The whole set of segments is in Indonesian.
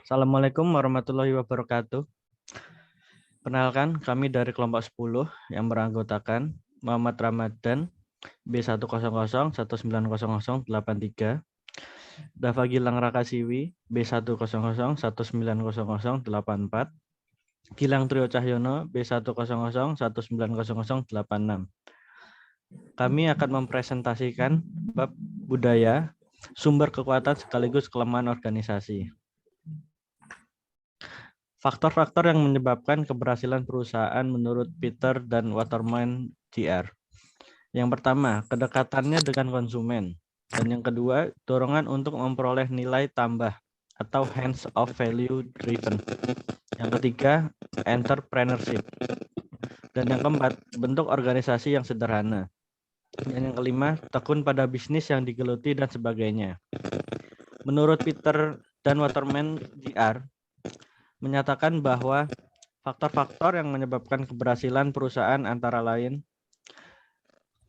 Assalamualaikum warahmatullahi wabarakatuh. Perkenalkan, kami dari kelompok 10 yang beranggotakan Muhammad Ramadan, B100190083, Dava Gilang Rakasiwi, B100190084, Gilang Trio Cahyono, B100190086. Kami akan mempresentasikan bab budaya, sumber kekuatan sekaligus kelemahan organisasi. Faktor-faktor yang menyebabkan keberhasilan perusahaan menurut Peter dan Waterman Jr. Yang pertama, kedekatannya dengan konsumen. Dan yang kedua, dorongan untuk memperoleh nilai tambah atau hands of value driven. Yang ketiga, entrepreneurship. Dan yang keempat, bentuk organisasi yang sederhana. Dan yang kelima, tekun pada bisnis yang digeluti dan sebagainya. Menurut Peter dan Waterman Jr. menyatakan bahwa faktor-faktor yang menyebabkan keberhasilan perusahaan antara lain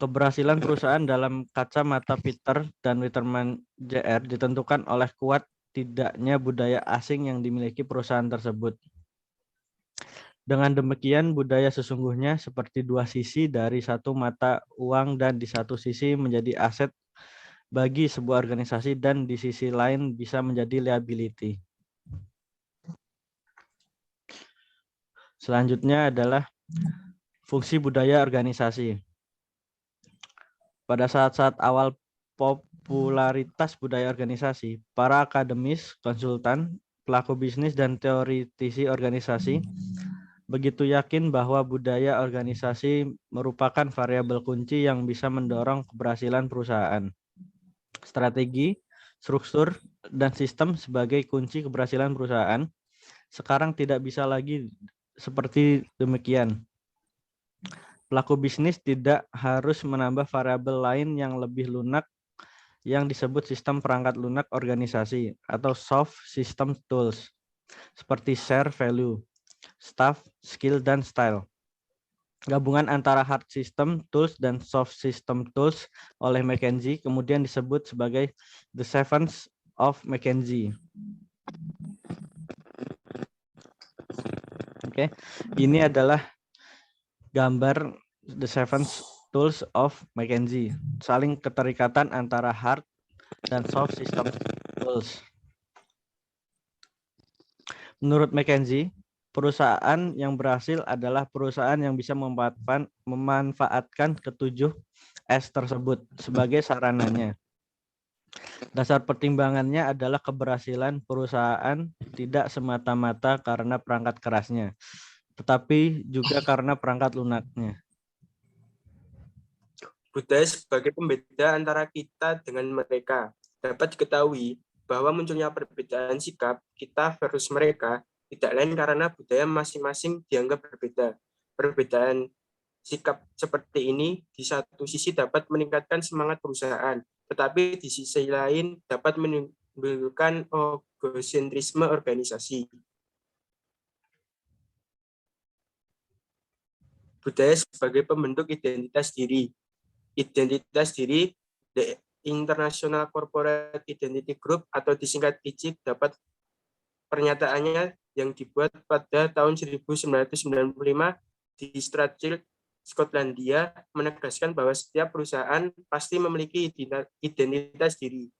keberhasilan perusahaan dalam kacamata Peter dan Waterman Jr. ditentukan oleh kuat tidaknya budaya asing yang dimiliki perusahaan tersebut. Dengan demikian, budaya sesungguhnya seperti dua sisi dari satu mata uang dan di satu sisi menjadi aset bagi sebuah organisasi dan di sisi lain bisa menjadi liability. Selanjutnya adalah fungsi budaya organisasi. Pada saat-saat awal popularitas budaya organisasi, para akademis, konsultan, pelaku bisnis, dan teoritisi organisasi begitu yakin bahwa budaya organisasi merupakan variabel kunci yang bisa mendorong keberhasilan perusahaan. Strategi, struktur, dan sistem sebagai kunci keberhasilan perusahaan sekarang tidak bisa lagi seperti demikian. Pelaku bisnis tidak harus menambah variabel lain yang lebih lunak yang disebut sistem perangkat lunak organisasi atau soft system tools seperti share value, staff, skill, dan style. Gabungan antara hard system tools dan soft system tools oleh McKinsey kemudian disebut sebagai the sevens of McKinsey. Oke, ini adalah gambar the seven tools of McKinsey, saling keterikatan antara hard dan soft system tools. Menurut McKinsey, perusahaan yang berhasil adalah perusahaan yang bisa memanfaatkan ketujuh S tersebut sebagai sarananya. Dasar pertimbangannya adalah keberhasilan perusahaan tidak semata-mata karena perangkat kerasnya, tetapi juga karena perangkat lunaknya. Budaya sebagai pembeda antara kita dengan mereka. Dapat diketahui bahwa munculnya perbedaan sikap kita versus mereka tidak lain karena budaya masing-masing dianggap berbeda. Perbedaan sikap seperti ini di satu sisi dapat meningkatkan semangat perusahaan, tetapi di sisi lain dapat menimbulkan egosentrisme organisasi. Budaya sebagai pembentuk identitas diri. Identitas diri, the International Corporate Identity Group atau disingkat ICIG, dapat pernyataannya yang dibuat pada tahun 1995 di Strathfield, Skotlandia, menegaskan bahwa setiap perusahaan pasti memiliki identitas diri.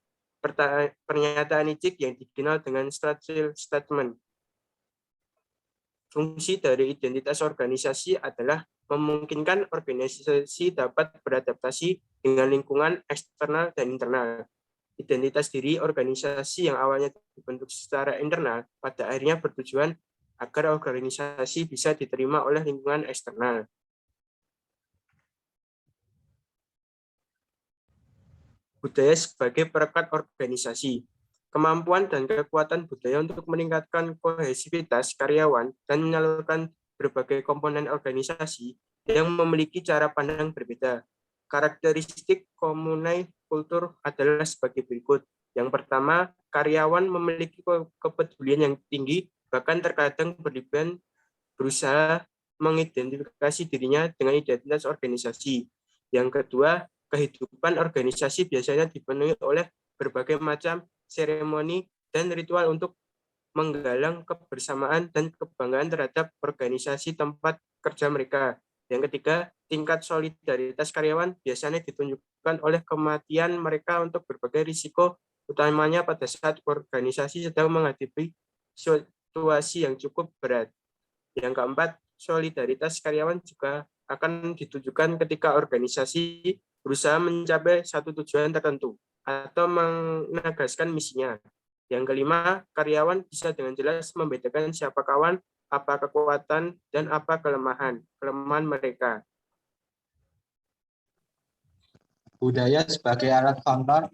Pernyataan ICIG yang dikenal dengan Strathfield Statement. Fungsi dari identitas organisasi adalah memungkinkan organisasi dapat beradaptasi dengan lingkungan eksternal dan internal. Identitas diri organisasi yang awalnya dibentuk secara internal pada akhirnya bertujuan agar organisasi bisa diterima oleh lingkungan eksternal. Budaya sebagai perekat organisasi. Kemampuan dan kekuatan budaya untuk meningkatkan kohesivitas karyawan dan menyalurkan berbagai komponen organisasi yang memiliki cara pandang berbeda. Karakteristik komunai kultur adalah sebagai berikut. Yang pertama, karyawan memiliki kepedulian yang tinggi, bahkan terkadang berlebihan berusaha mengidentifikasi dirinya dengan identitas organisasi. Yang kedua, kehidupan organisasi biasanya dipenuhi oleh berbagai macam seremoni dan ritual untuk menggalang kebersamaan dan kebanggaan terhadap organisasi tempat kerja mereka. Yang ketiga, tingkat solidaritas karyawan biasanya ditunjukkan oleh kematian mereka untuk berbagai risiko, utamanya pada saat organisasi sedang menghadapi situasi yang cukup berat. Yang keempat, solidaritas karyawan juga akan ditujukan ketika organisasi berusaha mencapai satu tujuan tertentu atau menegaskan misinya. Yang kelima, karyawan bisa dengan jelas membedakan siapa kawan, apa kekuatan, dan apa kelemahan mereka. Budaya sebagai alat kontrol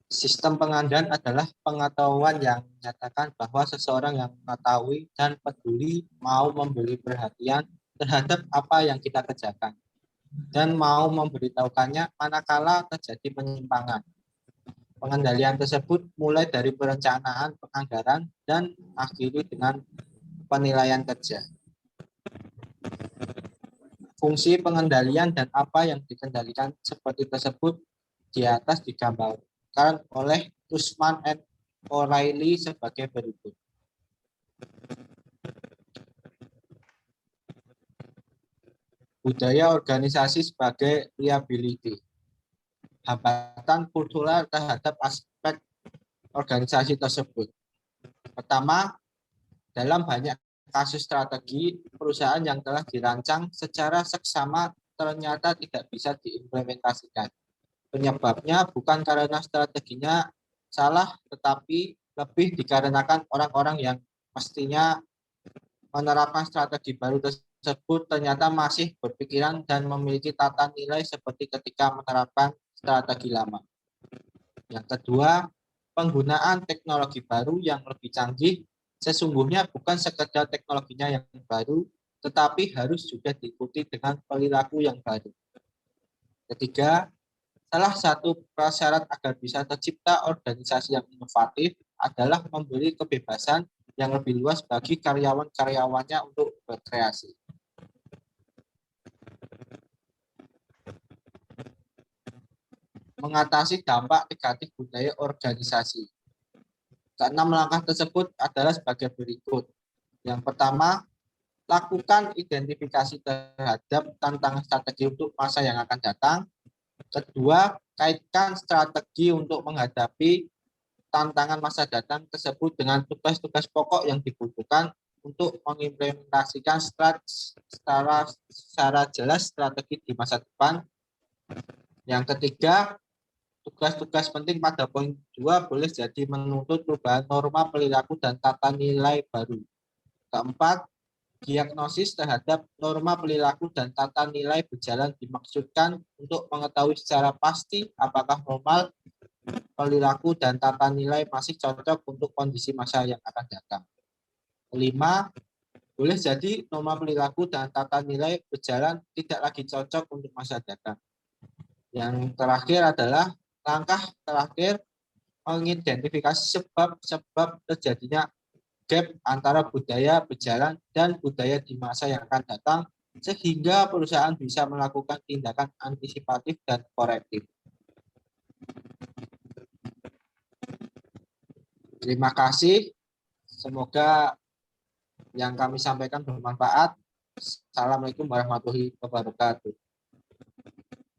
sistem pengadaan adalah pengetahuan yang menyatakan bahwa seseorang yang mengetahui dan peduli mau memberi perhatian terhadap apa yang kita kerjakan dan mau memberitahukannya manakala terjadi penyimpangan. Pengendalian tersebut mulai dari perencanaan penganggaran dan akhiri dengan penilaian kerja. Fungsi pengendalian dan apa yang dikendalikan seperti tersebut di atas digambarkan oleh Usman and O'Reilly sebagai berikut. Budaya organisasi sebagai liability. Hambatan kultural terhadap aspek organisasi tersebut. Pertama, dalam banyak kasus strategi perusahaan yang telah dirancang secara seksama ternyata tidak bisa diimplementasikan. Penyebabnya bukan karena strateginya salah, tetapi lebih dikarenakan orang-orang yang mestinya menerapkan strategi baru tersebut ternyata masih berpikiran dan memiliki tata nilai seperti ketika menerapkan strategi lama. Yang kedua, penggunaan teknologi baru yang lebih canggih sesungguhnya bukan sekedar teknologinya yang baru, tetapi harus juga diikuti dengan perilaku yang baru. Ketiga, salah satu prasyarat agar bisa tercipta organisasi yang inovatif adalah memberi kebebasan yang lebih luas bagi karyawan-karyawannya untuk berkreasi. Mengatasi dampak negatif budaya organisasi. Keenam langkah tersebut adalah sebagai berikut. Yang pertama, lakukan identifikasi terhadap tantangan strategi untuk masa yang akan datang. Kedua, kaitkan strategi untuk menghadapi tantangan masa datang tersebut dengan tugas-tugas pokok yang dibutuhkan untuk mengimplementasikan secara jelas strategi di masa depan. Yang ketiga, tugas-tugas penting pada poin 2 boleh jadi menuntut perubahan norma perilaku dan tata nilai baru. Keempat, diagnosis terhadap norma perilaku dan tata nilai berjalan dimaksudkan untuk mengetahui secara pasti apakah norma perilaku dan tata nilai masih cocok untuk kondisi masa yang akan datang. Kelima, boleh jadi norma perilaku dan tata nilai berjalan tidak lagi cocok untuk masa datang. Yang terakhir adalah langkah terakhir, mengidentifikasi sebab-sebab terjadinya gap antara budaya berjalan dan budaya di masa yang akan datang, sehingga perusahaan bisa melakukan tindakan antisipatif dan korektif. Terima kasih. Semoga yang kami sampaikan bermanfaat. Assalamualaikum warahmatullahi wabarakatuh.